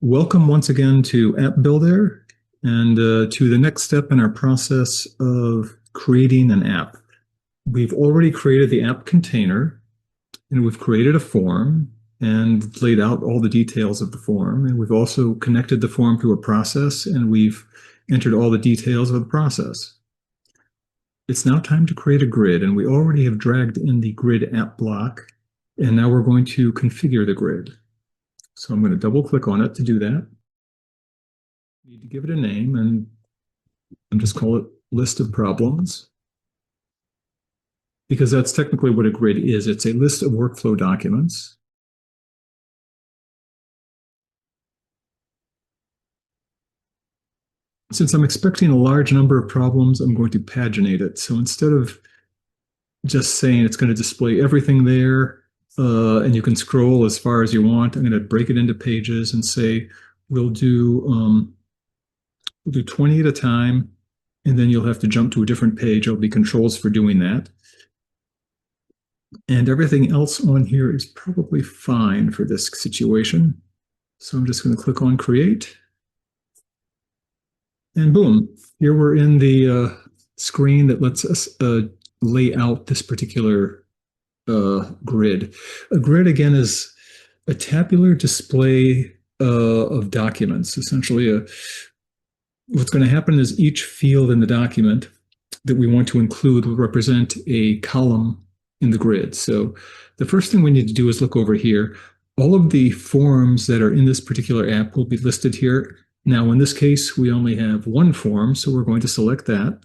Welcome once again to App Builder and to the next step in our process of creating an app. We've already created the app container and we've created a form and laid out all the details of the form. And we've also connected the form to a process and we've entered all the details of the process. It's now time to create a grid, and we already have dragged in the grid app block, and now we're going to configure the grid. So I'm going to double click on it to do that. Need to give it a name and just call it list of problems, because that's technically what a grid is. It's a list of workflow documents. Since I'm expecting a large number of problems, I'm going to paginate it. So instead of just saying it's going to display everything there, and you can scroll as far as you want, I'm going to break it into pages and say we'll do 20 at a time, and then you'll have to jump to a different page. There'll be controls for doing that. And everything else on here is probably fine for this situation. So I'm just going to click on Create. And boom, here we're in the screen that lets us lay out this particular grid. A grid, again, is a tabular display of documents. Essentially, what's going to happen is each field in the document that we want to include will represent a column in the grid. So the first thing we need to do is look over here. All of the forms that are in this particular app will be listed here. Now, in this case, we only have one form, so we're going to select that.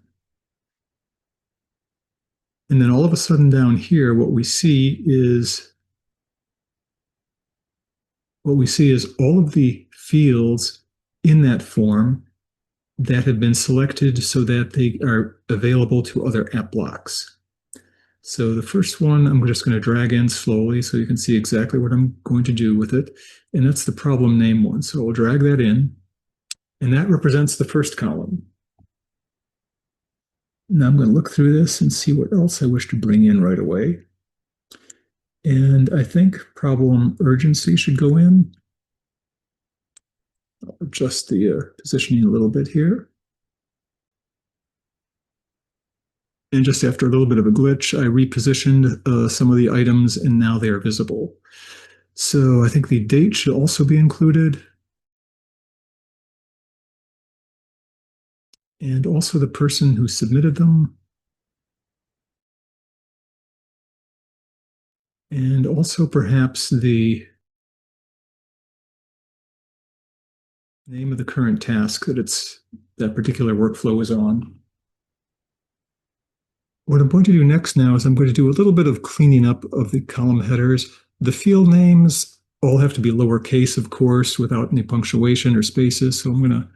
And then all of a sudden down here, what we see is all of the fields in that form that have been selected so that they are available to other app blocks. So the first one, I'm just going to drag in slowly so you can see exactly what I'm going to do with it. And that's the problem name one. So I'll drag that in, and that represents the first column. Now I'm going to look through this and see what else I wish to bring in right away. And I think problem urgency should go in. I'll adjust the positioning a little bit here. And just after a little bit of a glitch, I repositioned some of the items, and now they are visible. So I think the date should also be included. And also the person who submitted them. And also perhaps the name of the current task that particular workflow is on. What I'm going to do next now is I'm going to do a little bit of cleaning up of the column headers. The field names all have to be lowercase, of course, without any punctuation or spaces. So I'm going to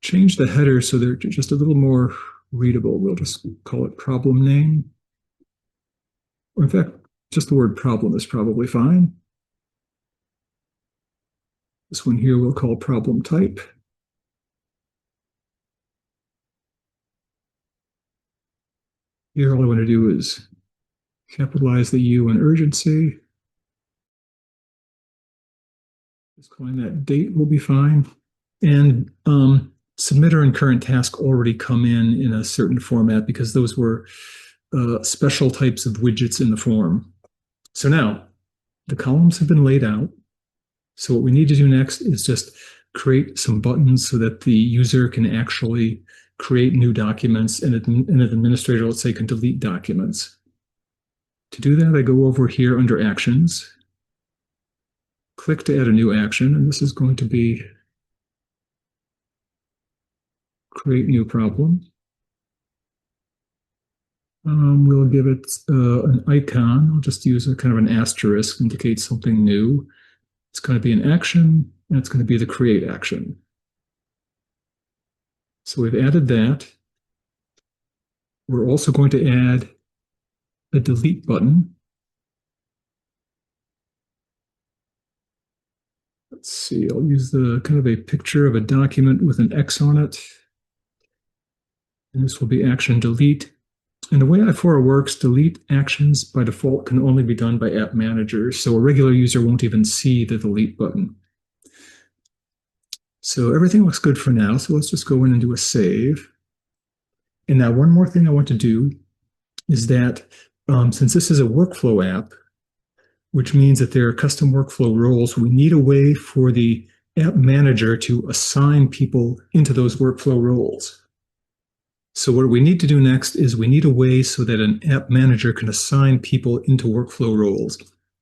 change the header so they're just a little more readable. We'll just call it problem name. Or in fact, just the word problem is probably fine. This one here we'll call problem type. Here all I want to do is capitalize the U in urgency. Just calling that date will be fine. And submitter and current task already come in a certain format because those were special types of widgets in the form. So now the columns have been laid out. So what we need to do next is just create some buttons so that the user can actually create new documents, and an administrator, let's say, can delete documents. To do that, I go over here under Actions, click to add a new action, and this is going to be Create New Problem. We'll give it an icon. I'll just use a kind of an asterisk to indicate something new. It's going to be an action, and it's going to be the create action. So we've added that. We're also going to add a delete button. Let's see, I'll use the kind of a picture of a document with an X on it. And this will be action delete. And the way iPhora works, delete actions by default can only be done by app managers, so a regular user won't even see the delete button. So everything looks good for now. So let's just go in and do a save. And now one more thing I want to do is that since this is a workflow app, which means that there are custom workflow roles, we need a way for the app manager to assign people into those workflow roles. So what we need to do next is we need a way so that an app manager can assign people into workflow roles.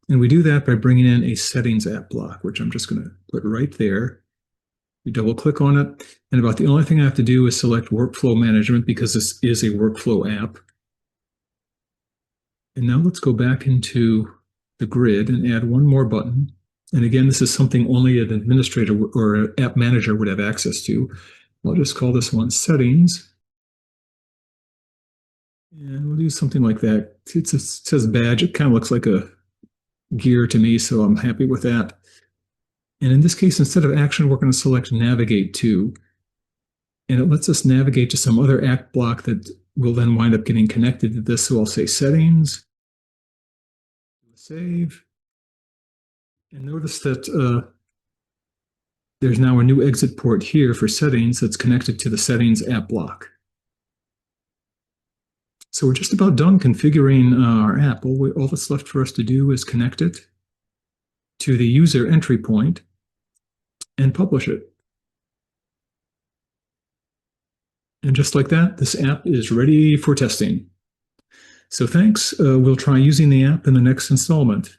And we do that by bringing in a settings app block, which I'm just going to put right there. We double click on it. And about the only thing I have to do is select workflow management because this is a workflow app. And now let's go back into the grid and add one more button. And again, this is something only an administrator or an app manager would have access to. I'll just call this one settings. And we'll do something like that. It says badge. It kind of looks like a gear to me, so I'm happy with that. And in this case, instead of action, we're going to select navigate to. And it lets us navigate to some other app block that will then wind up getting connected to this. So I'll say settings, save. And notice that there's now a new exit port here for settings that's connected to the settings app block. So we're just about done configuring our app. All that's left for us to do is connect it to the user entry point and publish it. And just like that, this app is ready for testing. So thanks. We'll try using the app in the next installment.